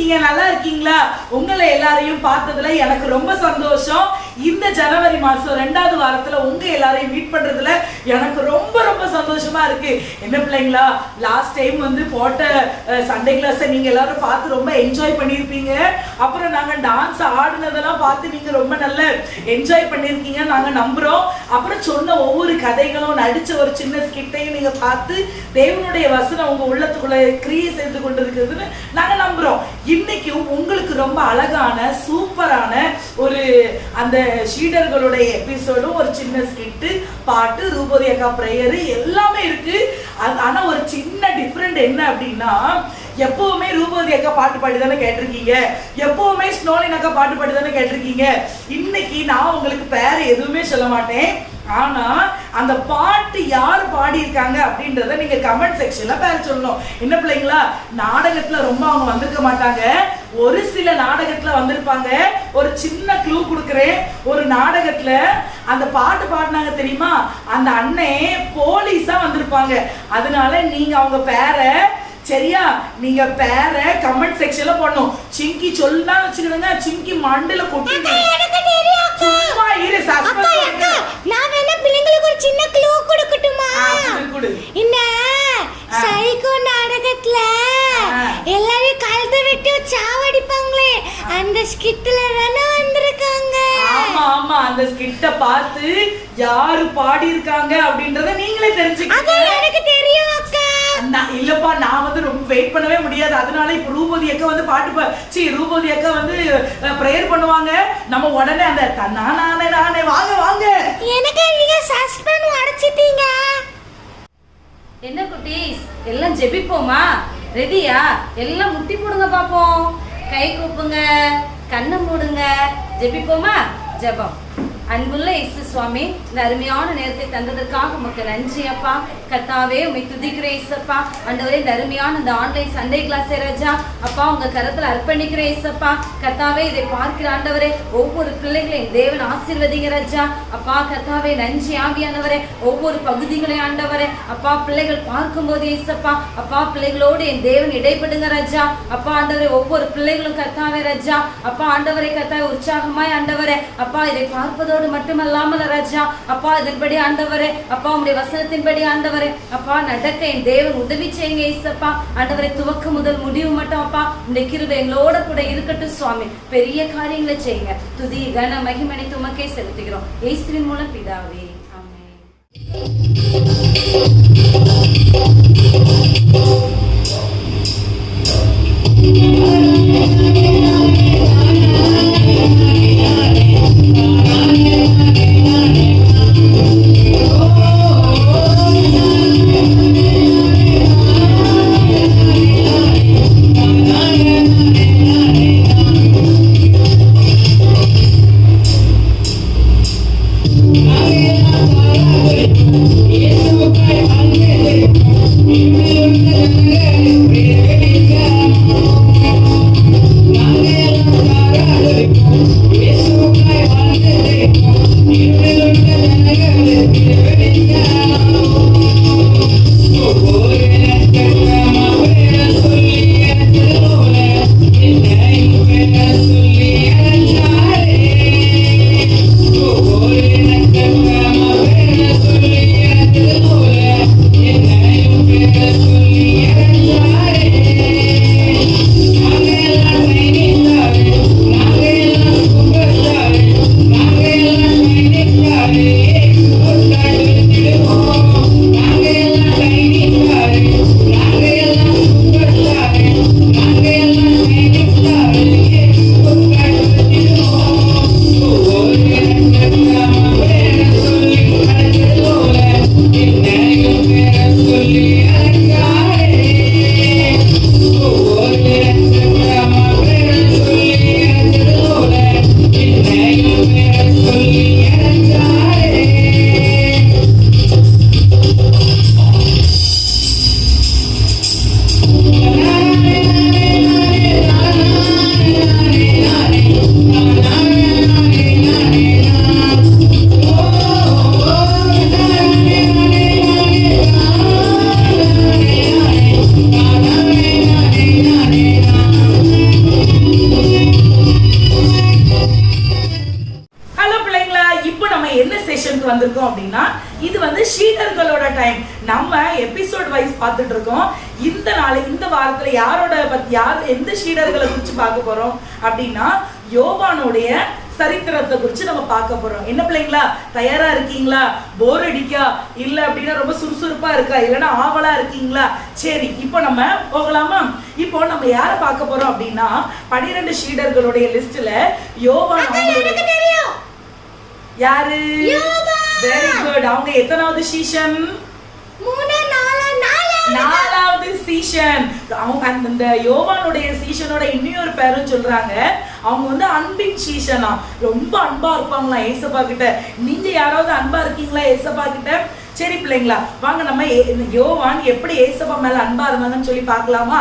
இருக்கீங்க? நல்லா இருக்கீங்களா? உங்களை எல்லாரையும் பார்த்ததுல எனக்கு ரொம்ப சந்தோஷம். இந்த ஜனவரி மாசம் 2வது வாரத்துல உங்க எல்லாரையும் மீட் பண்றதுல எனக்கு ரொம்ப ரொம்ப சந்தோஷமா இருக்கு. என்ன பிள்ளைங்களா, லாஸ்ட் டைம் வந்து போட்ட சண்டே கிளாஸ் நீங்க எல்லாரும் பார்த்து ரொம்ப என்ஜாய் பண்ணிருப்பீங்க. அப்புறம் நாங்க டான்ஸ் ஆடுனதெல்லாம் பார்த்து நீங்க ரொம்ப நல்ல என்ஜாய் பண்ணிருக்கீங்க நாங்க நம்புறோம். அப்புறம் சொன்ன ஒவ்வொரு கதைகளும், நடிச்ச ஒரு சின்ன ஸ்கிட்டையும் நீங்க பார்த்து தேவனுடைய வசனம் உங்க உள்ளத்துக்குள்ள கிரியை செய்து கொண்டிருக்கிறதுன்னு நாங்க நம்புறோம். இன்னைக்கும் உங்களுக்கு ரொம்ப அழகான சூப்பரான ஒரு அந்த ஷீடர்களுடைய எபிசோடும், ஒரு சின்ன ஸ்கிட்டு, பாட்டு, ரூபதி அக்கா பிரேயர் எல்லாமே இருக்கு. ஆனா ஒரு சின்ன டிஃபரெண்ட் என்ன அப்படின்னா, எப்பவுமே ரூபதி அக்கா பாட்டு பாடி தானே கேட்டிருக்கீங்க, எப்பவுமே ஸ்னோலின் அக்கா பாட்டு பாடி தானே கேட்டிருக்கீங்க. இன்னைக்கு நான் உங்களுக்கு பேர் எதுவுமே சொல்ல மாட்டேன். ஆனா அந்த பாட்டு யார் பாடியிருக்காங்க அப்படின்றத நீங்க கமெண்ட் செக்ஷன்ல பேர் சொல்லணும். என்ன பிள்ளைங்களா, நாடகத்துல ரொம்ப அவங்க வந்திருக்க மாட்டாங்க, ஒரு சில நாடகத்துல வந்திருப்பாங்க. ஒரு சின்ன க்ளூ கொடுக்குறேன். ஒரு நாடகத்துல அந்த பாட்டு பாடினாங்க தெரியுமா, அந்த அண்ணே போலீஸா வந்திருப்பாங்க. அதனால நீங்க அவங்க பேரை, சரியா, நீங்க பேரை கமெண்ட் செக்ஷன்ல போடணும். சிங்கி சொல்லா வச்சுக்கிடுங்க, சிங்கி மண்டல கொட்டி. சும்மா இரு, சஸ்பென்ஸ். நான் வேணா பிள்ளைங்களுக்கு ஒரு சின்ன க்ளூ கொடுக்கட்டுமா? இந்த சைக்கோ நாடகத்துல எல்லாரும் கழுத்தை விட்டு சாவடிப்பாங்களே, அந்த ஸ்கிட்ல தானே வந்திருக்காங்க. ஆமா ஆமா, அந்த ஸ்கிட்ட பார்த்து யாரு பாடி இருக்காங்க அப்படின்றத நீங்களே தெரிஞ்சுக்கங்க. எனக்கு தெரியும் அக்கா. இல்லப்பா, நான் வந்து ரொம்ப வெயிட் பண்ணவே முடியாது. அதனால இப்ப ரூபதி அக்கா வந்து பாட்டு ரூபதி அக்கா வந்து பிரேயர் பண்ணுவாங்க. நம்ம உடனே அந்த நானே வாங்க வாங்க. எனக்கு நீங்க சஸ்பென்ஸ் அடைச்சிட்டீங்க. என்ன குட்டீஸ், எல்லாம் ஜெபிப்போமா? ரெடியா? எல்லாம் முட்டி போடுங்க பாப்போம். கை கூப்புங்க, கண்ணை மூடுங்க, ஜெபிப்போமா? ஜெபம். அன்புள்ள இயேசு சுவாமி, இந்த அருமையான நேரத்தை தந்ததற்காக உமக்கு நன்றி அப்பா. கர்த்தாவே, உம்மை துதிக்கிறேன் இயேசப்பா. ஆண்டவரே, இந்த அருமையான இந்த ஆன்லைன் சண்டே கிளாஸ் ராஜா அப்பா உங்க கரத்துல அர்ப்பணிக்கிறேன் இயேசப்பா. கர்த்தாவே, இதை பார்க்கிற ஆண்டவரே ஒவ்வொரு பிள்ளைகளையும் தேவன் ஆசீர்வதிங்க ராஜா அப்பா. கர்த்தாவே, நன்றி ஆவியானவரே. ஒவ்வொரு பகுதிகளையும் ஆண்டவரே அப்பா பிள்ளைகள் பார்க்கும்போது இயேசப்பா அப்பா பிள்ளைகளோடு என் தேவன் இடைப்படுங்க ராஜா அப்பா. ஆண்டவரே, ஒவ்வொரு பிள்ளைகளும் கர்த்தாவே ராஜா அப்பா ஆண்டவரே கர்த்தாவே உற்சாகமாய் ஆண்டவரே அப்பா இதை பார்ப்பதோடு மட்டுமல்லாமல் ராஜா அப்பா இதன்படி ஆண்டவரே அப்பா உம்முடைய வசனத்தின்படி ஆண்டவரே அப்பா நடக்க என் தேவன் உதவி செய்யுங்க இயேசப்பா. ஆண்டவரே, துவக்கம் முதல் முடிவு மட்டும் அப்பா உம்முடைய கிருபை எங்களோட கூட இருக்கட்டும் சுவாமி. பெரிய காரியங்களை செய்யுங்க. துதி கன மகிமை உமக்கே செலுத்துகிறோம் இயேசுவின் மூலம் பிதாவே, ஆமென். Yes, பார்த்துட்டு இருக்கோம். இந்த வாரத்துல யார் எந்த சீடர்களை குறிச்சு பார்க்க போறோம் அப்படின்னா யோவானுடைய சரித்திரத்தை குறிச்சு நம்ம பார்க்க போறோம். என்ன பிள்ளைங்களா, தயாரா இருக்கீங்களா? போர் அடிக்கா இல்ல அப்படின்னா ரொம்ப சுறுசுறுப்பா இருக்கா இல்லைன்னா ஆவலா இருக்கீங்களா? சரி, இப்போ நம்ம போகலாமா? இப்போ நம்ம யார பார்க்க போறோம் அப்படின்னா 12 சீடர்களுடைய லிஸ்ட்ல யோவான் யாரு? Very good. அவங்க எத்தனாவது சீஷன்? 4வது சீஷன். அவங்க அந்த யோவானுடைய சீஷனோட இன்னொரு பேரும் சொல்றாங்க, அவங்க வந்து அன்பின் சீஷனா, ரொம்ப அன்பா இருப்பாங்களா ஏசப்பா கிட்ட. நீங்க யாராவது அன்பா இருக்கீங்களா ஏசப்பா கிட்ட? சரி பிள்ளைங்களா, வாங்க நம்ம யோவான் எப்படி ஏசப்பா மேல அன்பா இருந்தாங்கன்னு சொல்லி பார்க்கலாமா?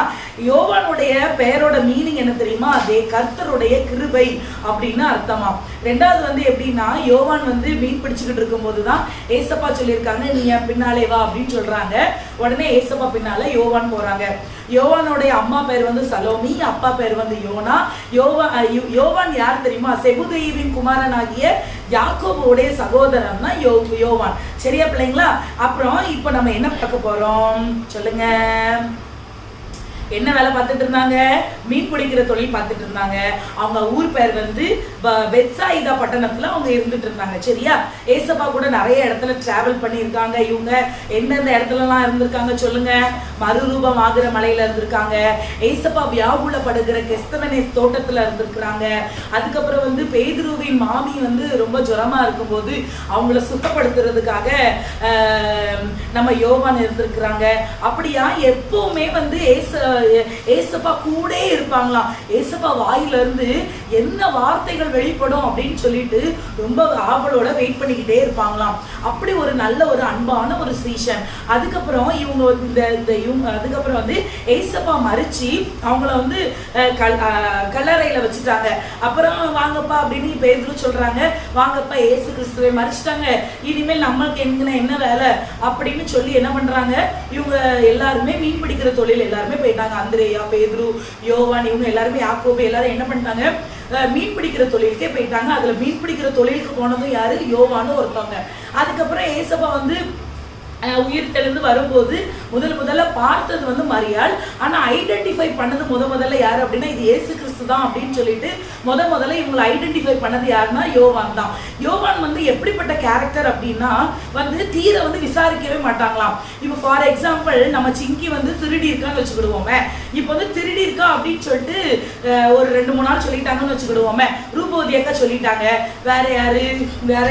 யோவானுடைய பெயரோட மீனிங் என்ன தெரியுமா? அதே கர்த்தருடைய கிருபை அப்படின்னு அர்த்தமா. ரெண்டாவது வந்து எப்படின்னா, யோவான் வந்து மீன் பிடிச்சுக்கிட்டு இருக்கும் போதுதான் ஏசப்பா சொல்லியிருக்காங்க, நீ என் பின்னாலே வா அப்படின்னு சொல்றாங்க. உடனே ஏசப்பா பின்னால யோவான் போறாங்க. யோவானுடைய அம்மா பேர் வந்து சலோமி, அப்பா பேர் வந்து யோனா. யோவான் யார் தெரியுமா? செபுதேயுவின் குமாரனாகிய யாக்கோபுடைய சகோதரன் தான் யோவான். சரியா பிள்ளைங்களா? அப்புறம் இப்போ நம்ம என்ன பார்க்க போறோம் சொல்லுங்க. என்ன வேலை பார்த்துட்டு இருந்தாங்க? மீன் பிடிக்கிற தொழில் பார்த்துட்டு இருந்தாங்க. அவங்க ஊர் பேர் வந்து பெத்சாயிதா பட்டணத்துல அவங்க இருந்துட்டு இருந்தாங்க. சரியா? ஏசப்பா கூட நிறைய இடத்துல டிராவல் பண்ணியிருக்காங்க. இவங்க எந்தெந்த இடத்துலலாம் இருந்திருக்காங்க சொல்லுங்க. மறுரூபம் ஆகிற மலையில இருந்திருக்காங்க. ஏசப்பா வியாகுலப்படுகிற கெஸ்தமனேஸ் தோட்டத்துல இருந்திருக்கிறாங்க. அதுக்கப்புறம் வந்து பேதுருவின் மாமி வந்து ரொம்ப ஜுரமா இருக்கும்போது அவங்கள சுத்தப்படுத்துறதுக்காக நம்ம யோவான் இருந்திருக்கிறாங்க. அப்படியா எப்பவுமே வந்து ஏசப்பா கூட இருப்பாங்களாம். ஏசப்பா வாயில இருந்து என்ன வார்த்தைகள் வெளிப்படும் அப்படின்னு சொல்லிட்டு ரொம்ப ஆவலோட வெயிட் பண்ணிக்கிட்டே இருப்பாங்களாம். அப்படி ஒரு நல்ல ஒரு அன்பான ஒரு சீஷன். அதுக்கப்புறம் இவங்க அதுக்கப்புறம் வந்து ஏசப்பா மறிச்சு அவங்கள வந்து கல்லறையில வச்சுட்டாங்க. அப்புறம் வாங்கப்பா அப்படின்னு பேதுரு சொல்றாங்க, வாங்கப்பா ஏசு கிறிஸ்துவை மறிச்சிட்டாங்க, இனிமேல் நம்மளுக்கு என்ன வேலை அப்படின்னு சொல்லி என்ன பண்றாங்க, இவங்க எல்லாருமே மீன் பிடிக்கிற தொழில் எல்லாருமே போயிட்டாங்க. அந்திரேயா, பேதுரு, யோவான் இவங்க எல்லாருமே யாக்கோபு எல்லாரும் என்ன பண்ணிட்டாங்க, மீன் பிடிக்கிற தொழிலுக்கே போயிட்டாங்க. அதுல மீன் பிடிக்கிற தொழிலுக்கு போனதும் யாரு? யோவான்னு ஒருத்தவங்க. அதுக்கப்புறம் ஏசப்பா வந்து உயிர் தெளிந்து வரும்போது முதல்ல பார்த்தது வந்து மரியாள். ஆனா ஐடென்டிஃபை பண்ணது முதல்ல யாரு அப்படின்னா இது ஏசு கிறிஸ்து தான் அப்படின்னு சொல்லிட்டு முதல்ல இவங்களை ஐடென்டிஃபை பண்ணது யாருன்னா யோவான் தான். யோவான் வந்து எப்படிப்பட்ட கேரக்டர் அப்படின்னா வந்து தீர வந்து விசாரிக்கவே மாட்டாங்களாம். இப்போ ஃபார் எக்ஸாம்பிள் நம்ம சிங்கி வந்து திருடி இருக்கான்னு வச்சுக்கிடுவோமே. இப்போ வந்து திருடி இருக்கா அப்படின்னு சொல்லிட்டு ஒரு 2-3 நாள் சொல்லிட்டாங்கன்னு வச்சுக்கிடுவோமே. ரூபவதி அக்கா சொல்லிட்டாங்க, வேற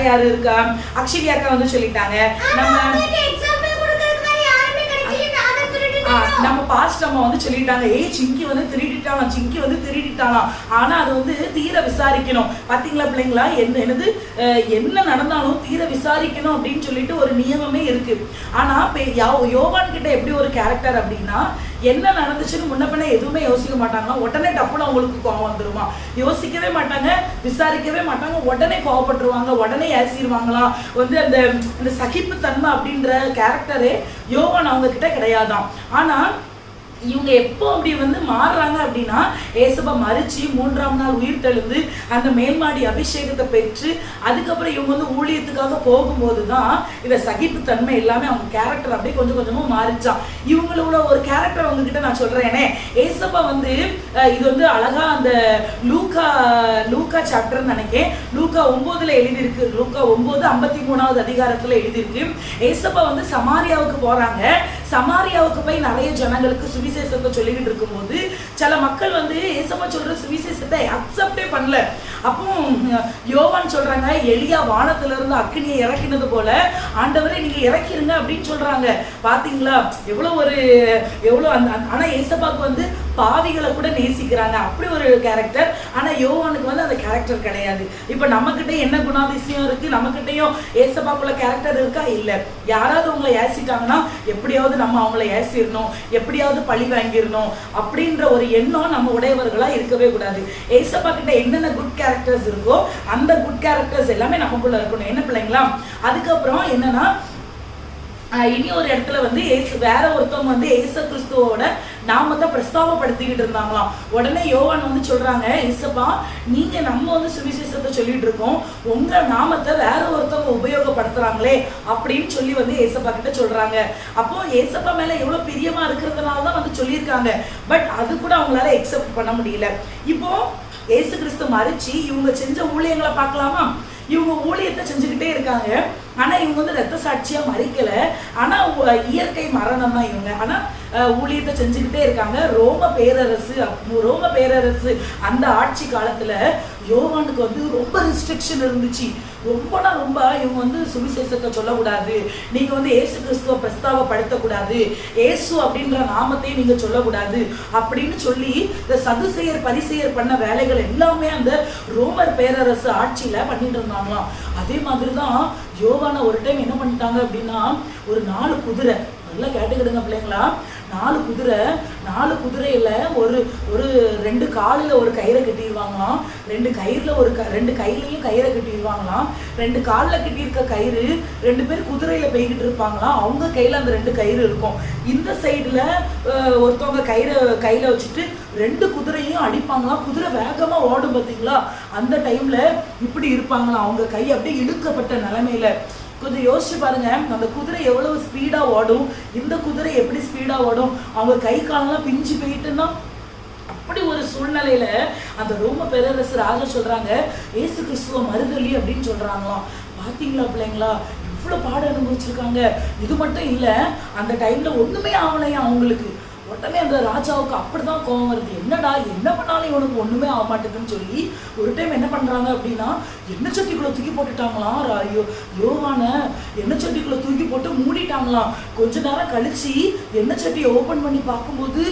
யாரு இருக்கா, அக்ஷரி அக்கா வந்து சொல்லிட்டாங்க, நம்ம பாஸ்ட் அம்மா வந்து சொல்லிட்டாங்க, சிங்கி வந்து திருடிட்டாலாம். ஆனா அது வந்து தீர விசாரிக்கணும். பாத்தீங்களா பிள்ளைங்களா, என்ன நடந்தாலும் தீர விசாரிக்கணும் அப்படின்னு சொல்லிட்டு ஒரு நியமமே இருக்கு. ஆனா யோவான் கிட்ட எப்படி ஒரு கேரக்டர் அப்படின்னா, என்ன நடந்துச்சுன்னு முன்ன பின்ன எதுவுமே யோசிக்க மாட்டாங்க. உடனே டப்புன்னு அவங்களுக்கு கோவம் வந்துருமா. யோசிக்கவே மாட்டாங்க, விசாரிக்கவே மாட்டாங்க, உடனே கோவப்பட்டுருவாங்க, உடனே ஏசிடுவாங்களாம். வந்து அந்த சகிப்பு தன்மை அப்படின்ற கேரக்டரே யோவான் அவங்க கிட்ட கிடையாதான். ஆனா இவங்க எப்போ அப்படி வந்து மாறுறாங்க அப்படின்னா, ஏசப்பா மறிச்சு 3ஆம் நாள் உயிர் தெழுந்து அந்த மேல்மாடி அபிஷேகத்தை பெற்று அதுக்கப்புறம் இவங்க வந்து ஊழியத்துக்காக போகும்போது தான் இந்த சகிப்புத்தன்மை எல்லாமே அவங்க கேரக்டர் அப்படியே கொஞ்சம் கொஞ்சமா மாறிச்சான். இவங்களோட ஒரு கேரக்டர் அவங்க கிட்ட நான் சொல்றேனே, ஏசப்பா வந்து இது வந்து அழகா அந்த லூக்கா சாப்டர்னு நினைக்கிறேன், லூக்கா 9ல எழுதியிருக்கு. லூக்கா 9:53 அதிகாரத்துல எழுதியிருக்கு. ஏசப்பா வந்து சமாரியாவுக்கு போறாங்க. சமாரியாவுக்கு போய் நிறைய ஜனங்களுக்கு சுவிசேஷத்தை சொல்லிக்கிட்டு இருக்கும்போது சில மக்கள் வந்து ஏசப்பா சொல்ற சுவிசேஷத்தை அக்செப்டே பண்ணல. அப்போ யோவான் சொல்றாங்க, எலியா வானத்துல இருந்து அக்கினியை இறக்கினது போல ஆண்டவரே நீங்க இறக்கிருங்க அப்படின்னு சொல்றாங்க. பாத்தீங்களா எவ்வளவு ஆனா ஏசப்பாக்கு வந்து பாவிகளை கூட நேசிக்கிறாங்க, அப்படி ஒரு கேரக்டர். ஆனா யோவானுக்கு வந்து அந்த கேரக்டர் கிடையாது. இப்ப நம்ம கிட்ட என்ன குணாதிசயம் இருக்கு, நம்ம கிட்டயும் ஏசப்பாக்குள்ள கேரக்டர் இருக்கா? இல்ல. யாராவது உங்களை ஏசிட்டாங்கன்னா எப்படியாவது நம்ம அவங்கள ஏசிடணும், எப்படியாவது பழி வாங்கிடணும் அப்படின்ற ஒரு எண்ணம் நம்ம உடையவர்களா இருக்கவே கூடாது. ஏசப்பா கிட்ட என்னென்ன குட் கேரக்டர்ஸ் இருக்கோ அந்த குட் கேரக்டர்ஸ் எல்லாமே நமக்குள்ள இருக்கணும். என்ன பிள்ளைங்களா? அதுக்கப்புறம் என்னன்னா, இனி ஒரு இடத்துல வந்து வேற ஒருத்தவங்க வந்து ஏசு கிறிஸ்துவோட நாமத்தை பிரஸ்தாபப்படுத்திக்கிட்டு இருந்தாங்களாம். உடனே யோவான் வந்து சொல்றாங்க, இசப்பா நீங்க நம்ம வந்து சுவிசேஷத்தை சொல்லிட்டு இருக்கோம், உங்க நாமத்தை வேற ஒருத்தவங்க உபயோகப்படுத்துறாங்களே அப்படின்னு சொல்லி வந்து ஏசப்பா கிட்ட சொல்றாங்க. அப்போ ஏசப்பா மேல எவ்வளவு பிரியமா இருக்கிறதுனாலதான் வந்து சொல்லியிருக்காங்க. பட் அது கூட அவங்களால எக்ஸெப்ட் பண்ண முடியல. இப்போ ஏசு கிறிஸ்து மறிச்சு இவங்க செஞ்ச ஊழியங்களை பார்க்கலாமா? இவங்க ஊழியத்தை செஞ்சுக்கிட்டே இருக்காங்க. ஆனா இவங்க வந்து ரத்த சாட்சியா மறிக்கல. ஆனா இயற்கை மரணம் தான் இவங்க. ஆனா ஊழியத்தை செஞ்சுக்கிட்டே இருக்காங்க. ரோம பேரரசு அந்த ஆட்சி காலத்துல யோவானுக்கு வந்து ரொம்ப ரெஸ்ட்ரிக்ஷன் இருந்துச்சு. ரொம்ப இவங்க வந்து சுவிசேஷத்தை சொல்லக்கூடாது, நீங்க வந்து ஏசு கிறிஸ்துவ பிரஸ்தாபப்படுத்தக்கூடாது, ஏசு அப்படின்ற நாமத்தையும் நீங்க சொல்லக்கூடாது அப்படின்னு சொல்லி இந்த சதுசேயர் பரிசேயர் பண்ண வேலைகள் எல்லாமே அந்த ரோமர் பேரரசு ஆட்சியில பண்ணிட்டு இருந்தாங்களாம். அதே மாதிரிதான் யோவான ஒரு டைம் என்ன பண்ணிட்டாங்க அப்படின்னா, ஒரு 4 குதிரை, நல்லா கேட்டுக்கிடுங்க பிள்ளைங்களா, 4 குதிரையில ஒரு 2 காலில் ஒரு கயிறை கட்டிடுவாங்களாம், 2 கையிலையும் கயிறை கட்டிடுவாங்களாம். 2 காலில் கட்டியிருக்க கயிறு 2 பேர் குதிரையில போய்கிட்டு இருப்பாங்களாம். அவங்க கையில அந்த 2 கயிறு இருக்கும். இந்த சைடுல ஒருத்தவங்க கையில வச்சுட்டு 2 குதிரையும் அடிப்பாங்களாம். குதிரை வேகமா ஓடும் பார்த்தீங்களா, அந்த டைம்ல இப்படி இருப்பாங்களாம். அவங்க கை அப்படியே இழுக்கப்பட்ட நிலைமையில. கொஞ்சம் யோசிச்சு பாருங்க, அந்த குதிரை எவ்வளவு ஸ்பீடா ஓடும், இந்த குதிரை எப்படி ஸ்பீடா ஓடும், அவங்க கை காலெல்லாம் பிஞ்சு போயிட்டுன்னா அப்படி ஒரு சூழ்நிலையில அந்த ரோம பேரரசு ராஜா சொல்றாங்க, ஏசு கிறிஸ்துவ மறுதலி அப்படின்னு சொல்றாங்களாம். பாத்தீங்களா பிள்ளைங்களா, இவ்வளவு பாடம் அனுபவிச்சிருக்காங்க. இது மட்டும் இல்ல, அந்த டைம்ல ஒண்ணுமே ஆகலையா அவங்களுக்கு. உடனே அந்த ராஜாவுக்கு அப்படிதான் கோவம் வருது. என்னடா என்ன பண்ணாலும் இவனுக்கு ஒண்ணுமே ஆக மாட்டேங்குன்னு சொல்லி ஒரு டைம் என்ன பண்றாங்க அப்படின்னா, எண்ணெய் சட்டிக்குள்ள தூக்கி போட்டுட்டாங்களாம். யோவான எண்ணெய் சட்டிக்குள்ள தூக்கி போட்டு மூடிட்டாங்களாம். கொஞ்ச நேரம் கழிச்சு எண்ணெய் சட்டியை ஓபன் பண்ணி பார்க்கும்போது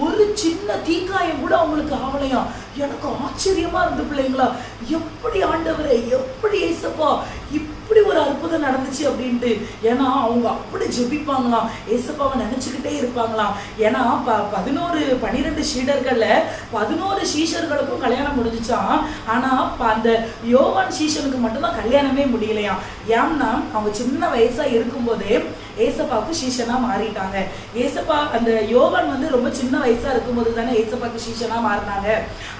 ஒரு சின்ன தீக்காயம் கூட அவங்களுக்கு ஆகலையாம். எனக்கு ஆச்சரியமா இருந்து பிள்ளைங்களா, எப்படி ஆண்டவரே, எப்படி ஏசப்பா இப்படி ஒரு அற்புதம் நடந்துச்சு அப்படின்ட்டு. ஏன்னா அவங்க அப்படி ஜெபிப்பாங்களாம், ஏசப்பாவை நினைச்சுக்கிட்டே இருப்பாங்களாம். ஏன்னா 12 சீடர்கள்ல 11 சீஷர்களுக்கும் கல்யாணம் முடிஞ்சுச்சான். ஆனா அந்த யோவான் சீஷனுக்கு மட்டும்தான் கல்யாணமே முடியலையாம். ஏன்னா அவங்க சின்ன வயசா இருக்கும்போதே ஏசப்பாவுக்கு சீஷனா மாறிட்டாங்க. ஏசப்பா அந்த யோவான் வந்து ரொம்ப சின்ன வயசா இருக்கும்போது தானே ஏசப்பாவுக்கு சீஷனா மாறினாங்க.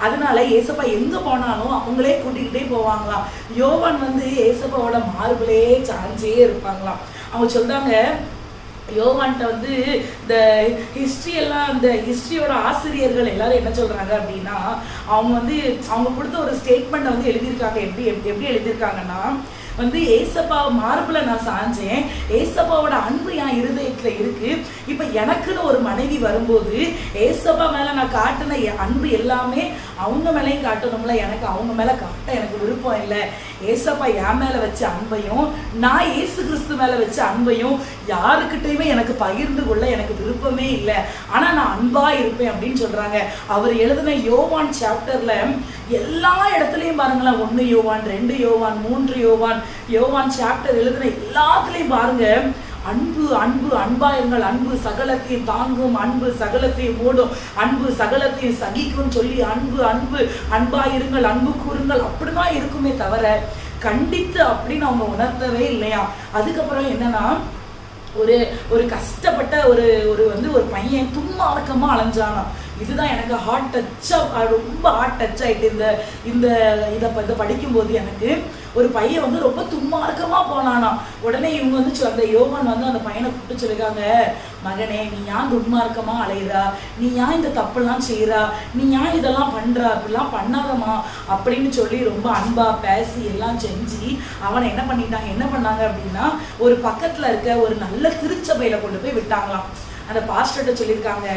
அதனால ஏசப்பா எங்க போனாலும் அவங்களே கூட்டிக்கிட்டே போவாங்களாம். யோவான் வந்து ஏசப்பாவோட மார்பிலே சாஞ்சே இருப்பாங்களாம். அவங்க சொல்றாங்க, யோவான்ட்ட வந்து இந்த ஹிஸ்டரியோட ஆசிரியர்கள் எல்லாரும் என்ன சொல்றாங்க அப்படின்னா, அவங்க வந்து அவங்க கொடுத்த ஒரு ஸ்டேட்மெண்ட் வந்து எழுதியிருக்காங்க. எப்படி எழுதியிருக்காங்கன்னா வந்து, ஏசப்பா மார்புல நான் சாஞ்சேன், ஏசப்பாவோட அன்பு என் இருதயத்துல இருக்கு. இப்ப எனக்குன்னு ஒரு மனைவி வரும்போது ஏசப்பா மேல நான் காட்டின அன்பு எல்லாமே அவங்க மேலேயும் காட்டணும்ல, எனக்கு அவங்க மேல காட்ட எனக்கு விருப்பம் இல்லை. ஏசப்பா என் மேல வச்ச அன்பையும் நான் ஏசு கிறிஸ்து மேல வச்ச அன்பையும் யாருக்கிட்டையுமே எனக்கு பகிர்ந்து கொள்ள எனக்கு விருப்பமே இல்லை. ஆனா நான் அன்பா இருப்பேன் அப்படின்னு சொல்றாங்க. அவர் எழுதின யோவான் சாப்டர்ல எல்லா இடத்துலயும் பாருங்களேன், 1 யோவான் 2 யோவான் 3 யோவான் சாப்டர் எழுதின எல்லாத்துலயும் பாருங்க, அன்பு அன்பு அன்பாயிருங்கள், அன்பு சகலத்தையும் தாங்கும், அன்பு சகலத்தையும் மூடும், அன்பு சகலத்தையும் சகிக்கும் சொல்லி அன்பு அன்பு அன்பாயிருங்கள், அன்பு கூறுங்கள் அப்படிதான் இருக்குமே தவிர கண்டித்து அப்படின்னு அவங்க உணர்த்தவே இல்லையா. அதுக்கப்புறம் என்னன்னா, ஒரு கஷ்டப்பட்ட ஒரு பையன் துன்மார்க்கமா அலைஞ்சானா. இதுதான் எனக்கு ரொம்ப ஹார்ட் டச் ஆயிட்டு. இதை படிக்கும்போது எனக்கு ஒரு பையன் வந்து ரொம்ப துன்மார்க்கமா போனானா. உடனே இவங்க வந்து அந்த யோவான் வந்து அந்த பையனை கூப்பிட்டு சொல்லிருக்காங்க, மகனே நீ ஏன் துன்மார்க்கமா அலையிறா, நீ ஏன் இந்த தப்பெல்லாம் செய்யறா, நீ ஏன் இதெல்லாம் பண்றா, அப்படிலாம் பண்ணாதமா அப்படின்னு சொல்லி ரொம்ப அன்பா பேசி எல்லாம் செஞ்சு அவனை என்ன பண்ணாங்க அப்படின்னா, ஒரு பக்கத்துல இருக்க ஒரு நல்ல திருச்சபையில கொண்டு போய் விட்டாங்களாம். அந்த பாஸ்டர்கிட்ட சொல்லியிருக்காங்க,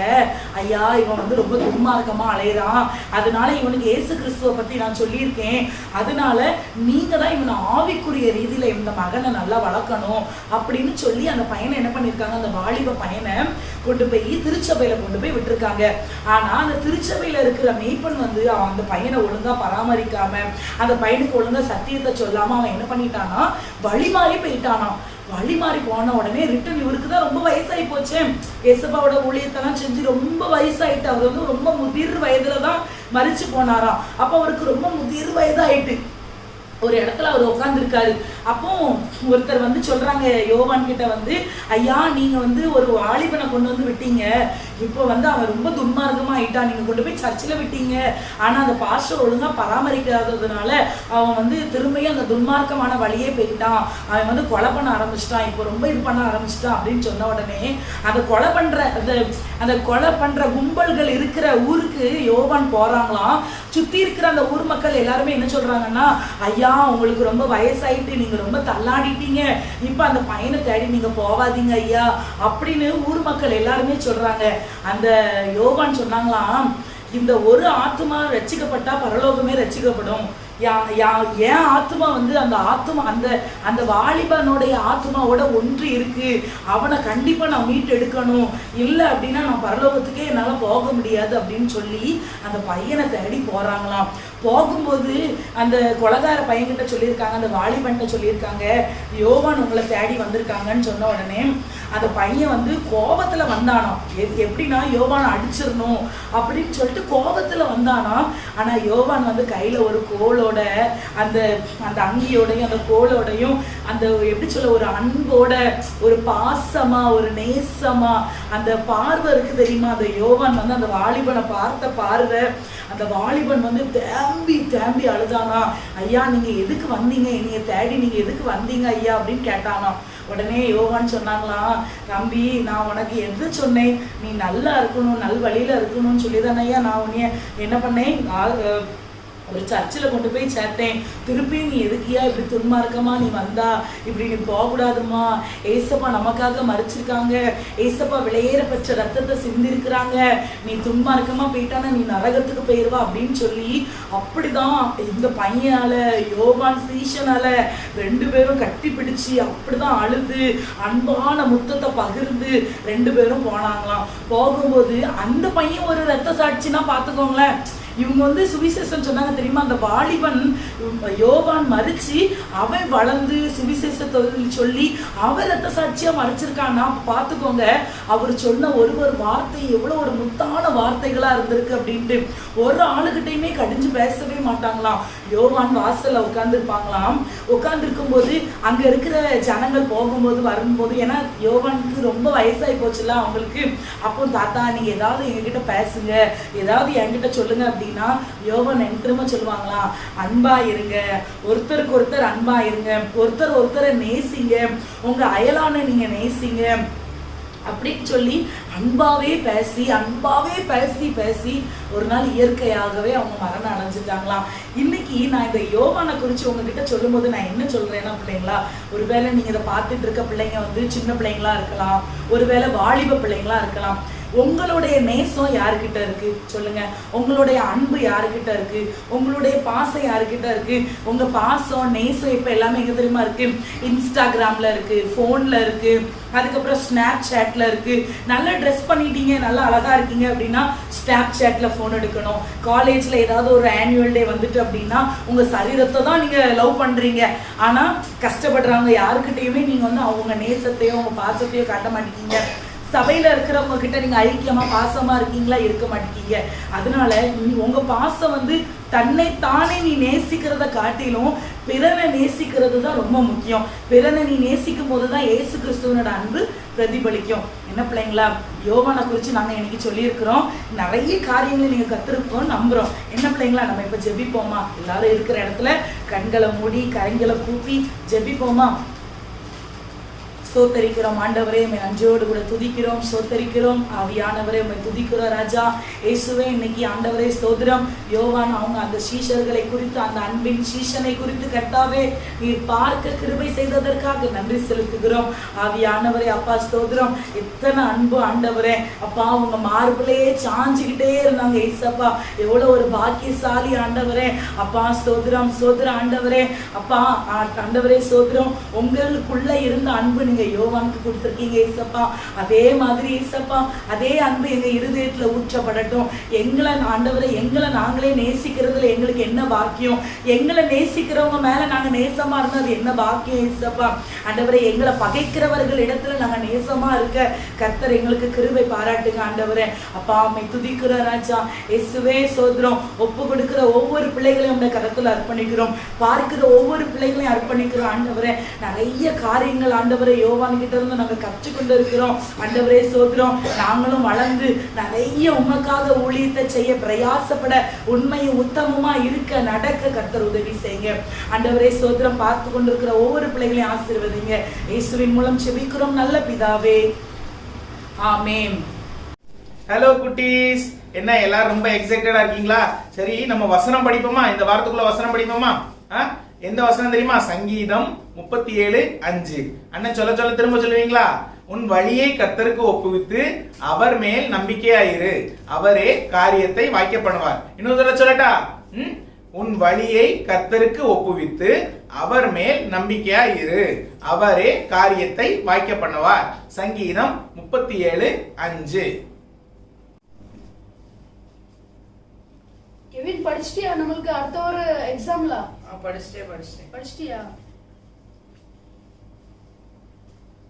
ஐயா இவன் வந்து ரொம்ப துன்மார்க்கமா அலையிறான், அதனால இவனுக்கு ஏசு கிறிஸ்துவ பத்தி நான் சொல்லியிருக்கேன், அதனால நீங்க தான் இவனை ஆவிக்குரிய ரீதியில இந்த மகனை நல்லா வளர்க்கணும் அப்படின்னு சொல்லி அந்த பையனை என்ன பண்ணியிருக்காங்க, அந்த வாலிப பையனை கொண்டு போய் திருச்சபையில கொண்டு போய் விட்டுருக்காங்க. ஆனா அந்த திருச்சபையில இருக்கிற மேய்ப்பன் வந்து அவன் அந்த பையனை ஒழுங்கா பராமரிக்காம, அந்த பையனுக்கு ஒழுங்கா சத்தியத்தை சொல்லாம அவன் என்ன பண்ணிட்டானா, வழி மாறி போயிட்டானா. வழி மாறி போன உடனே ரிட்டன் இவருக்கு தான் ரொம்ப வயசாகி போச்சு, ஏசப்பாவோட ஊழியத்தெல்லாம் செஞ்சு ரொம்ப வயசாயிட்டு, அவர் வந்து ரொம்ப முதிர் வயதுல தான் மரிச்சு போனாராம். அப்ப அவருக்கு ரொம்ப முதிர் வயதாயிட்டு. ஒரு இடத்துல அவர் உட்காந்துருக்காரு. அப்போ ஒருத்தர் வந்து சொல்றாங்க யோவான் கிட்ட வந்து, ஐயா நீங்க வந்து ஒரு வாலிபனை கொண்டு வந்து விட்டீங்க, இப்போ வந்து அவன் ரொம்ப துன்மார்க்கமா ஆயிட்டான், நீங்க கொண்டு போய் சர்ச்சில் விட்டீங்க, ஆனா அந்த பாஸ்டர் ஒழுங்கா பராமரிக்காததுனால அவன் வந்து திரும்பியும் அந்த துன்மார்க்கமான வழியே போயிட்டான், அவன் வந்து கொலை பண்ண ஆரம்பிச்சிட்டான், இப்போ ரொம்ப இது பண்ண ஆரம்பிச்சிட்டான் அப்படின்னு சொன்ன உடனே அந்த கொலை பண்ற கும்பல்கள் இருக்கிற ஊருக்கு யோவான் போறாங்களாம். சுத்தி இருக்கிற அந்த ஊர் மக்கள் எல்லாருமே என்ன சொல்றாங்கன்னா, ஐயா உங்களுக்கு ரொம்ப வயசாயிட்டு நீங்க ரொம்ப தள்ளாடிட்டீங்க, இப்ப அந்த பையனை தேடி நீங்க போவாதீங்க ஐயா அப்படின்னு ஊர் மக்கள் எல்லாருமே சொல்றாங்க. அந்த யோவான் சொன்னாங்களாம், இந்த ஒரு ஆத்மா ரட்சிக்கப்பட்டா பரலோகமே ரட்சிக்கப்படும். என் ஆத்மா வந்து அந்த வாலிபனுடைய ஆத்மாவோட ஒன்று இருக்கு, அவனை கண்டிப்பா நான் மீட்டு எடுக்கணும், இல்லை அப்படின்னா நான் பரலோகத்துக்கே என்னால போக முடியாது அப்படின்னு சொல்லி அந்த பையனை தேடி போறாங்களாம். போகும்போது அந்த கொலைகார பையன்கிட்ட சொல்லியிருக்காங்க, அந்த வாலிபன்கிட்ட சொல்லியிருக்காங்க, யோவான் உங்களை தேடி வந்திருக்காங்கன்னு சொன்ன உடனே அந்த பையன் வந்து கோபத்துல வந்தானோ, எப்படின்னா யோவான் அடிச்சிடணும் அப்படின்னு சொல்லிட்டு கோபத்துல வந்தானா. ஆனா யோவான் வந்து கையில ஒரு கோலோட அந்த அங்கியோடையும் அந்த கோலோடையும் அந்த எப்படி சொல்ல ஒரு அன்போட ஒரு பாசமா ஒரு நேசமா அந்த பார்வை இருக்கு தெரியுமா. அந்த யோவான் வந்து அந்த வாலிபனை பார்த்த பார்வை, அந்த வாலிபன் வந்து தேம்பி தேம்பி அழுதானா, ஐயா நீங்க எதுக்கு வந்தீங்க, என்னைய தேடி நீங்க எதுக்கு வந்தீங்க ஐயா அப்படின்னு கேட்டானா. உடனே யோவான் சொன்னாங்களாம், தம்பி நான் உனக்கு எது சொன்னேன், நீ நல்லா இருக்கணும் நல் வழியில இருக்கணும்னு சொல்லி தானே ஐயா நான் உன்னைய என்ன பண்ணேன், ஒரு சர்ச்சில் கொண்டு போய் சேர்த்தேன், திருப்பி நீ எதுக்கியா இப்படி துன்மார்க்கமா நீ வந்தா, இப்படி நீ போகக்கூடாதுமா, ஏசப்பா நமக்காக மறிச்சிருக்காங்க, ஏசப்பா விலையேற பெற்ற ரத்தத்தை சிந்திருக்கிறாங்க, நீ துன்மார்க்கமா போயிட்டானா நீ நரகத்துக்கு போயிடுவா அப்படின்னு சொல்லி அப்படிதான் இந்த பையனால யோவான் சீஷனால 2 பேரும் கட்டி பிடிச்சு அப்படிதான் அழுது அன்பான முத்தத்தை பகிர்ந்து 2 பேரும் போனாங்களாம். போகும்போது அந்த பையன் ஒரு ரத்த சாட்சினா பார்த்துக்கோங்களேன். இவங்க வந்து சுவிசேஷம் சொன்னாங்க தெரியுமா, அந்த வாலிபன் யோவான் மறிச்சு அவன் வளர்ந்து சுவிசேஷத்தை சொல்லி அவன் ரத்த சாட்சியா மறைச்சிருக்கான்னா பார்த்துக்கோங்க. அவர் சொன்ன ஒரு வார்த்தை எவ்வளவு ஒரு முத்தான வார்த்தைகளா இருந்திருக்கு அப்படின்ட்டு. ஒரு ஆளுகிட்டையுமே கடிஞ்சு பேசவே மாட்டாங்களாம். யோவான் வாசல்ல உட்கார்ந்துருப்பாங்களாம். உட்கார்ந்துருக்கும் போது அங்க இருக்கிற ஜனங்கள் போகும்போது வரும்போது, ஏன்னா யோவானுக்கு ரொம்ப வயசாகி போச்சுல அவங்களுக்கு, அப்போ தாத்தா நீங்க ஏதாவது எங்ககிட்ட பேசுங்க, ஏதாவது என்கிட்ட சொல்லுங்க அப்படின்னா யோவான் என்ன திரும்ப சொல்லுவாங்களா, அன்பா இருங்க, ஒருத்தருக்கு ஒருத்தர் அன்பா இருங்க, ஒருத்தரை நேசிங்க, உங்க அயலான நீங்க நேசிங்க அப்படின்னு சொல்லி அன்பாவே பேசி ஒரு நாள் இயற்கையாகவே அவங்க மரணம் அடைஞ்சிட்டாங்களாம். இன்னைக்கு நான் இந்த யோவானை குறித்து உங்ககிட்ட சொல்லும் போது நான் என்ன சொல்றேன்னா, பிள்ளைங்களா, ஒருவேளை நீங்க இதை பார்த்துட்டு இருக்க பிள்ளைங்க வந்து சின்ன பிள்ளைங்களா இருக்கலாம், ஒருவேளை வாலிப பிள்ளைங்களா இருக்கலாம். உங்களுடைய நேசம் யாருக்கிட்ட இருக்கு சொல்லுங்க, உங்களுடைய அன்பு யாருக்கிட்ட இருக்கு, உங்களுடைய பாசம் யாருக்கிட்ட இருக்கு. உங்க பாசம் நேசம் இப்ப எல்லாமே எங்க தெரியுமா இருக்கு, இன்ஸ்டாகிராம்ல இருக்கு, போன்ல இருக்கு, அதுக்கப்புறம் ஸ்னாப் சாட்ல இருக்கு. நல்லா ட்ரெஸ் பண்ணிட்டீங்க, நல்லா அழகா இருக்கீங்க அப்படின்னா ஸ்னாப் சாட்ல போன் எடுக்கணும். காலேஜ்ல ஏதாவது ஒரு ஆனுவல் டே வந்துட்டு அப்படின்னா உங்க சரீரத்தை தான் நீங்க லவ் பண்றீங்க, ஆனா கஷ்டப்படுறவங்க யாருக்கிட்டையுமே நீங்க வந்து அவங்க நேசத்தையோ உங்க பாசத்தையோ காட்ட மாட்டேங்க. சபையில இருக்கிறவங்க கிட்ட நீங்க ஐக்கியமா பாசமா இருக்கீங்களா, இருக்க மாட்டேங்க. அதனால உங்க பாசம் வந்து தன்னை தானே நீ நேசிக்கிறத காட்டிலும் பிறனை நேசிக்கிறது தான் ரொம்ப முக்கியம். பிறனை நீ நேசிக்கும் போதுதான் இயேசு கிறிஸ்துவனோட அன்பு பிரதிபலிக்கும். என்ன பிள்ளைங்களா, யோவானை குறித்து நாங்கள் இன்னைக்கு சொல்லியிருக்கிறோம். நிறைய காரியங்களை நீங்கள் கற்றுருக்கோம் நம்புகிறோம். என்ன பிள்ளைங்களா, நம்ம இப்போ ஜெபிப்போமா? எல்லாரும் இருக்கிற இடத்துல கண்களை மூடி கரங்களை கூப்பி ஜெபிப்போமா? ஸ்தோத்தரிக்கிறோம் ஆண்டவரே, உம்மை நன்றியோடு கூட துதிக்கிறோம், ஸ்தோத்தரிக்கிறோம். ஆவியானவரே உம்மை துதிக்கிறோம் ராஜா. இயேசுவே, இன்னைக்கு ஆண்டவரே ஸ்தோத்திரம். யோவான் அவங்க அந்த சீஷர்களை குறித்து, அந்த அன்பின் சீஷனை குறித்து கர்த்தாவே நீர் பார்க்க கிருபை செய்ததற்காக நன்றி செலுத்துகிறோம். ஆவியானவரே அப்பா ஸ்தோத்திரம். எத்தனை அன்பு ஆண்டவரே அப்பா, உங்க மார்பிலேயே சாஞ்சிக்கிட்டே இருந்தாங்க ஏசப்பா. எவ்வளவு ஒரு பாக்கியசாலி ஆண்டவரே அப்பா. ஸ்தோத்திரம் ஸ்தோத்திரம் ஆண்டவரே அப்பா. ஆண்டவரே ஸ்தோத்திரம். உங்களுக்குள்ள இருந்த அன்பு நீங்க யோவானுக்கு கொடுத்துருக்கீங்க ஏசப்பா. அதே மாதிரி ஏசப்பா அதே அன்பு எங்க இருதயத்துல ஊற்றப்படட்டும். எங்களை ஆண்டவரை எங்களை நாங்களே நேசிக்கிறதுல எங்களுக்கு என்ன பாக்கியம், எங்களை நேசிக்கிறவங்க மேல நாங்க நேசமா இருந்தா அது என்ன பாக்கியம் ஏசப்பா. ஆண்டவரை எங்களை பகைக்கிறவர்கள் இடத்துல நாங்க நேசமா இருக்க கர்த்தர் எங்களுக்கு கிருபை பாராட்டுங்க ஆண்டவரே. அப்பா அம்மை துதிக்கிற ராஜா இயேசுவே சோதரம். ஒப்பு கொடுக்கிற ஒவ்வொரு பிள்ளைகளையும் உங்க கரத்துல அர்ப்பணிக்கிறோம். பார்க்கிற ஒவ்வொரு பிள்ளைகளையும் அர்ப்பணிக்கிறோம் ஆண்டவரே. நிறைய காரியங்கள் ஆண்டவரே யோவான் கிட்ட இருந்து நாங்க கற்றுக்கொண்டு இருக்கிறோம் ஆண்டவரே சோதரம். நாங்களும் வளர்ந்து நிறைய உமக்காக ஊழியத்தை செய்ய பிரயாசப்பட உண்மையும் உத்தமமா இருக்க நடக்க கர்த்தர் உதவி செய்யுங்க ஆண்டவரே சோதரம். பார்த்து கொண்டிருக்கிற ஒவ்வொரு பிள்ளைகளையும் ஆசீர்வதிங்க. இயேசுவின் மூலம் செபிக்கிறோம் நல்ல பிதாவே, ஆமென். ஹலோ குட்டீஸ், என்ன எல்லாரும் ரொம்ப எக்ஸைட்டடா இருக்கீங்களா? சரி, நம்ம வசனம் படிப்போமா? இந்த வாரத்துக்குள்ள வசனம் படிப்போமா? எந்த வசனம் தெரியுமா? சங்கீதம் 37:5. அண்ணன் சொல்ல சொல்ல திரும்ப சொல்லுவீங்களா? உன் வழியை கர்த்தருக்கு ஒப்புவித்து அவர் மேல் நம்பிக்கையாயிரு, அவரே காரியத்தை வாய்க்க பண்ணுவார். இன்னொரு தடவை சொல்லட்டா? உன் வழியை கர்த்தருக்கு ஒப்புவித்து அவர் மேல் நம்பிக்கையாயிரு, அவரே காரியத்தை வாய்க்க பண்ணுவார். சங்கீதம் 37:5. கெவின் படிச்சிட்டியா? நமக்கு அடுத்த ஒரு எக்ஸாம்ல படிச்சிட்டியா?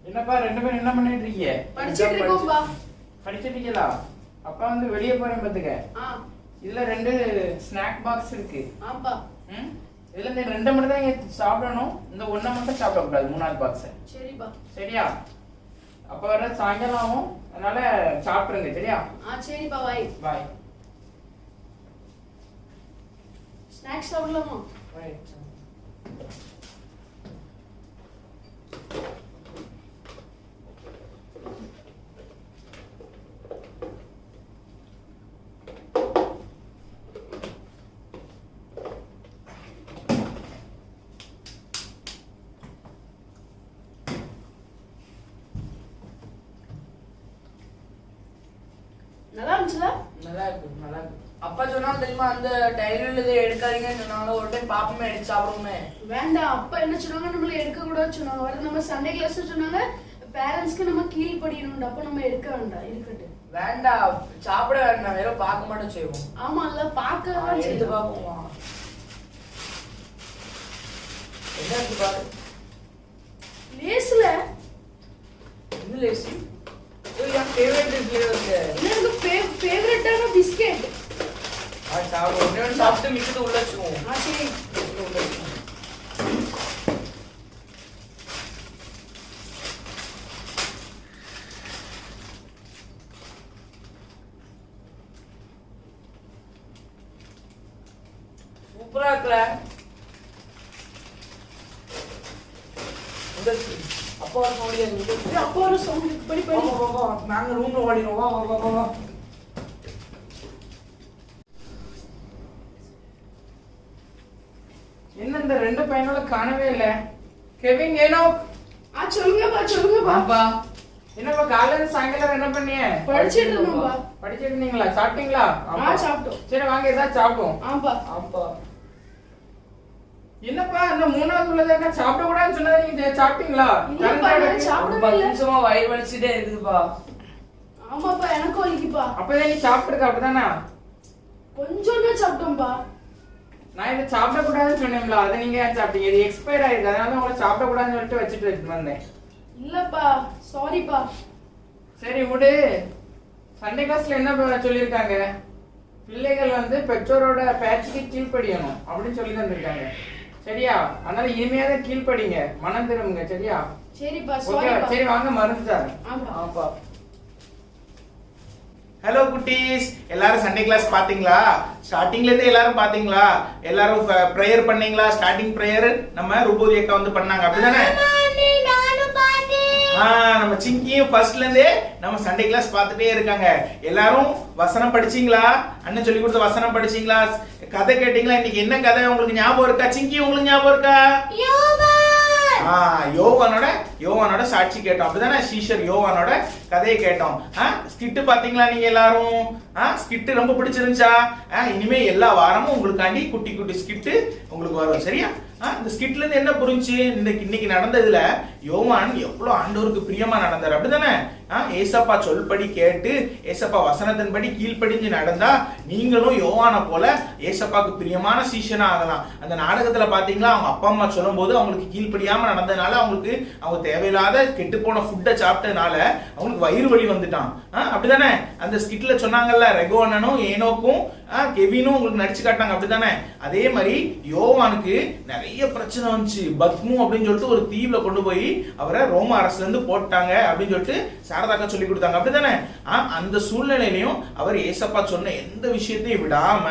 என்னப்பா ரெண்டு பேரும் என்ன பண்ணிட்டு இருக்கீங்க? படிச்சிட்டு இருக்கோம்பா. படிச்சிட்டீங்களா? அப்பா வந்து வெளிய போறேன் பாத்துக்க. இதுல 2 ஸ்நாக் பாக்ஸ் இருக்கு. ஆம்பா. இதுல இந்த 2 மட்டும் தான் நீங்க சாப்பிடணும். இந்த 1 மட்டும் சாப்பிட கூடாது, 3வது பாக்ஸ். சரிப்பா. சரியா? அப்ப வர சாயங்காலம் ஆகும், அதனால சாப்பிடுங்க. சரியா? சரிப்பா. பாய் பாய். ஸ்நாக்ஸ் சாப்பிடலாமா? நல்லா இருந்துச்சுல? நல்லா இருக்கு, நல்லா இருக்கு. அப்பா சொன்னாலும் தெரியுமா, அந்த டைரியில இதை எடுக்காதீங்கன்னு சொன்னாங்க. ஒரு டைம் பாப்பமே எடுத்து சாப்பிடுவோமே. வேண்டாம். அப்பா என்ன சொன்னாங்க, நம்மள எடுக்க கூடாதுன்னு சொன்னாங்க. வர நம்ம சண்டே கிளாஸ்ல சொன்னாங்க பேரண்ட்ஸ்க்கு நம்ம கீழ்ப்படியணும். அப்ப நம்ம எடுக்க வேண்டாம். இருக்கட்டும். வேண்டாம், சாப்பிட வேண்டாம், வெறும் பார்க்க மட்டும் செய்வோம். ஆமா, இல்ல பார்க்க எடுத்து பார்ப்போமா? என்ன இருக்கு பாரு. லேஸ்ல என்ன லேசி? என் ஃபேவரட் இருக்கு. எனக்கு ஃபேவரட்டான பிஸ்கட். சாப்பிடுவோம். சாப்பிட்டு மிச்சத்தை உள்ள வச்சுக்குவோம். சரி. உள்ள வச்சுக்குவோம். சூப்பரா இருக்குல்ல? அப்பா ஒரு முடியாது. அப்பா ஒரு சவுண்ட் படி படி. நாங்க ரூம்ல ஓடிடுவோம். வா வா வா வா. என்ன இந்த 2 பையனோட காணவே இல்ல? கெவின், ஏனோ சொல்லுங்கப்பா, சொல்லுங்கப்பா. அப்பா என்னப்பா காலையில சாயங்காலம் என்ன பண்ணீங்க? படிச்சிட்டு இருந்தோம்பா. படிச்சிட்டு இருந்தீங்களா? சாப்பிட்டீங்களா? சாப்பிட்டோம். சரி வாங்க ஏதாவது சாப்பிடுவோம். ஆம்பா. அப்பா என்னப்பா இந்த 3வது உள்ளத என்ன சாப்பிட கூடாதுன்னு சொன்னதை நீங்க சாப்பிட்டீங்களா? இல்லப்பா, நான் சாப்பிடவே ஒரு 10 இல்ல. நிமிஷமா வயிறு வலிச்சுட்டே இருக்குதுப்பா. ஆமாப்பா, எனக்கு வலிக்குப்பா. அப்பதான் நீ சாப்பிட்டுருக்க அப்படிதானா? கொஞ்சம் தான் சாப்பிட்டோம்பா. நான் இதை சாப்பிட கூடாதுன்னு சொன்னேன்ல, அதை நீங்க ஏன் சாப்பிட்டீங்க? இது எக்ஸ்பயர் ஆயிருக்கு, அதனால உங்களை சாப்பிட கூடாதுன்னு சொல்லிட்டு வச்சுட்டு வந்தேன். இல்லப்பா, சாரிப்பா. சரி விடு. சண்டே கிளாஸ்ல என்ன சொல்லியிருக்காங்க? பிள்ளைகள் வந்து பெற்றோரோட பேச்சுக்கு கீழ்ப்படியணும் அப்படின்னு சொல்லி தந்திருக்காங்க. சரியா? அதனால இனிமையாத கீழ்ப்படிங்க, மனம் திரும்புங்க. சரியா? சரிப்பா, ஓகே. சாரிப்பா. சரி வாங்க மருந்து தரேன். ஆம்பா. ஹலோ குட்டீஸ், எல்லாரும் சண்டே கிளாஸ் பாத்தீங்களா? ஸ்டார்டிங்ல இருந்து எல்லாரும் பாத்தீங்களா? எல்லாரும் பிரேயர் பண்ணீங்களா? ஸ்டார்டிங் பிரேயர் நம்ம ரூபோதி அக்கா வந்து பண்ணாங்க, அப்படிதானே? நம்ம சிங்கியும் ஃபர்ஸ்ட்ல இருந்தே நம்ம சண்டே கிளாஸ் பார்த்துட்டே இருக்காங்க. எல்லாரும் வசனம் படிச்சீங்களா? அண்ணன் சொல்லி கொடுத்த வசனம் படிச்சீங்களா? கதை கேட்டீங்களா? இன்னைக்கு என்ன கதை உங்களுக்கு ஞாபகம் இருக்கா? சிங்கி உங்களுக்கு ஞாபகம் இருக்கா? யோவானோட சாட்சி கேட்டோம், அப்படிதானே? சீஷர் யோவானோட கதையை கேட்டோம். ஸ்கிட் பாத்தீங்களா நீங்க எல்லாரும்? ஸ்கிட் ரொம்ப பிடிச்சிருந்துச்சா? இனிமே எல்லா வாரமும் உங்களுக்காண்டி குட்டி குட்டி ஸ்கிட் உங்களுக்கு வரும். சரியா? இந்த ஸ்கிட்ல இருந்து என்ன புரிஞ்சு இன்னைக்கு நடந்ததுல யோவான் எவ்வளவு ஆண்டவருக்கு பிரியமா நடந்தார், அப்படிதானே? ஏசப்பா சொல்படி கேட்டு ஏசப்பா வசனத்தின்படி கீழ்ப்படிஞ்சு நடந்தா நீங்களும் யோவானை போல ஏசப்பாக்கு பிரியமான சீஷனா ஆகலாம். அந்த நாடகத்துல பாத்தீங்களா, அவங்க அப்பா அம்மா சொல்லும் போது அவங்களுக்கு கீழ்ப்படியாம நடந்ததுனால அவங்க தேவையில்லாத கெட்டு போன ஃபுட்டை சாப்பிட்டதுனால அவங்களுக்கு வயிறு வலி வந்துட்டான். அப்படிதானே? அந்த ஸ்கிட்ல சொன்னாங்கல்ல, ரெகோனனும் ஏனோக்கும் கெவினும் உங்களுக்கு நடிச்சு காட்டாங்க, அப்படித்தானே? அதே மாதிரி யோவானுக்கு நிறைய பிரச்சனை வந்துச்சு. பத்மு அப்படின்னு சொல்லிட்டு ஒரு தீவுல கொண்டு போய் அவரை ரோம அரசுல இருந்து போட்டாங்க அப்படின்னு சொல்லிட்டு சாரதாக்கா சொல்லி கொடுத்தாங்க, அப்படித்தானே? அந்த சூழ்நிலையிலையும் அவர் ஏசப்பா சொன்ன எந்த விஷயத்தையும் விடாம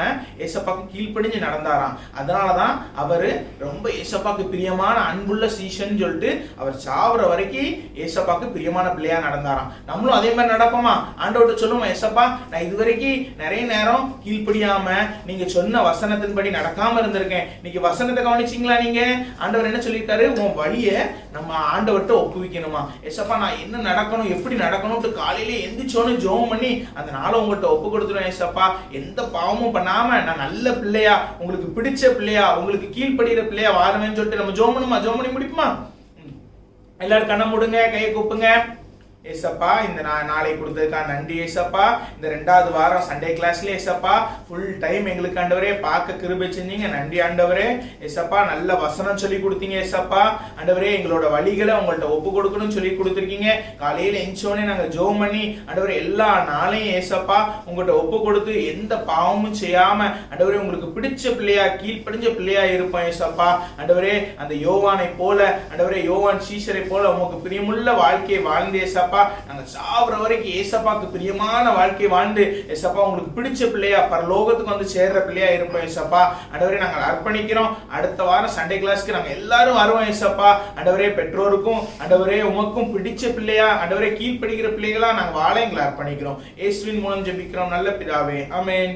ஏசப்பாக்கு கீழ்ப்படிஞ்சு நடந்தாராம். அதனாலதான் அவரு ரொம்ப ஏசப்பாக்கு பிரியமான அன்புள்ள சீஷன் சொல்லிட்டு அவர் சாவர வரைக்கும் ஏசப்பாக்கு பிரியமான பிள்ளையா நடந்தாராம். நம்மளும் அதே மாதிரி நடப்போமா? ஆண்டவர்கிட்ட சொல்லுவோம், ஏசப்பா நான் இதுவரைக்கும் நிறைய நேரம் கீழ்ப்படியாம நீங்க சொன்ன வசனத்தின்படி நடக்காம இருந்திருக்கேன். இன்னைக்கு வசனத்தை கவனிச்சீங்களா நீங்க? ஆண்டவர் என்ன சொல்லியிருக்காரு? உன் வழிய நம்ம ஆண்டவர்கிட்ட ஒப்புவிக்கணுமா? ஏசப்பா நான் என்ன நடக்கணும், எப்படி நடக்கணும்னு காலையில எந்திரிச்சோன்னு ஜெபம் பண்ணி அந்த நாளை உங்கள்கிட்ட ஒப்பு கொடுத்துருவேன். ஏசப்பா எந்த பாவமும் பண்ணாம நான் நல்ல பிள்ளையா, உங்களுக்கு பிடிச்ச பிள்ளையா, உங்களுக்கு கீழ்ப்படுகிற பிள்ளையா வாருவேன்னு சொல்லிட்டு நம்ம ஜெபம் பண்ணுமா? ஜெபம் பண்ணி முடிப்புமா? எல்லாரும் கண்ணை மூடுங்க, கையை கூப்புங்க. ஏசப்பா இந்த நாளை கொடுத்ததுக்கா நன்றி ஏசப்பா. இந்த 2வது வாரம் சண்டே கிளாஸ்ல ஏசப்பா ஃபுல் டைம் எங்களுக்கு ஆண்டவரே பார்க்க கிருபை செஞ்சீங்க, நன்றி ஆண்டவரே. ஏசப்பா நல்ல வசனம் சொல்லி கொடுத்தீங்க ஏசப்பா. ஆண்டவரே எங்களோட வழிகளை உங்கள்ட்ட ஒப்பு கொடுக்கணும்னு சொல்லி கொடுத்துருக்கீங்க. காலையில எந்திச்சோடனே நாங்க ஜெபம் பண்ணி ஆண்டவரே எல்லா நாளையும் ஏசப்பா உங்கள்ட்ட ஒப்பு கொடுத்து எந்த பாவமும் செய்யாம ஆண்டவரே உங்களுக்கு பிடிச்ச பிள்ளையா, கீழ்ப்படிஞ்ச பிள்ளையா இருப்போம் ஏசப்பா. ஆண்டவரே அந்த யோவானை போல, ஆண்டவரே யோவான் சீஷரை போல உங்களுக்கு பிரியமுள்ள வாழ்க்கையை வாழ்ந்து ஏசப்பா நாங்க சாவற வரைக்கும் ஏசப்பாக்கு பிரியமான வாழ்க்கை வாழ்ந்து ஏசப்பா உங்களுக்கு பிடிச்ச பிள்ளையா பரலோகத்துக்கு வந்து சேர்ற பிள்ளையா இருப்போம் ஏசப்பா. ஆண்டவரே நாங்கள் அர்ப்பணிக்கிறோம். அடுத்த வாரம் சண்டே கிளாஸ்க்கு நாங்க எல்லாரும் வருவோம் ஏசப்பா. ஆண்டவரே பெற்றோருக்கும் ஆண்டவரே உமக்கும் பிடிச்ச பிள்ளையா, ஆண்டவரே கீழ்ப்படுகிற பிள்ளைகளா நாங்க வாழ எங்களை அர்ப்பணிக்கிறோம். இயேசுவின் மூலம் ஜெபிக்கிறோம் நல்ல பிதாவே, ஆமென்.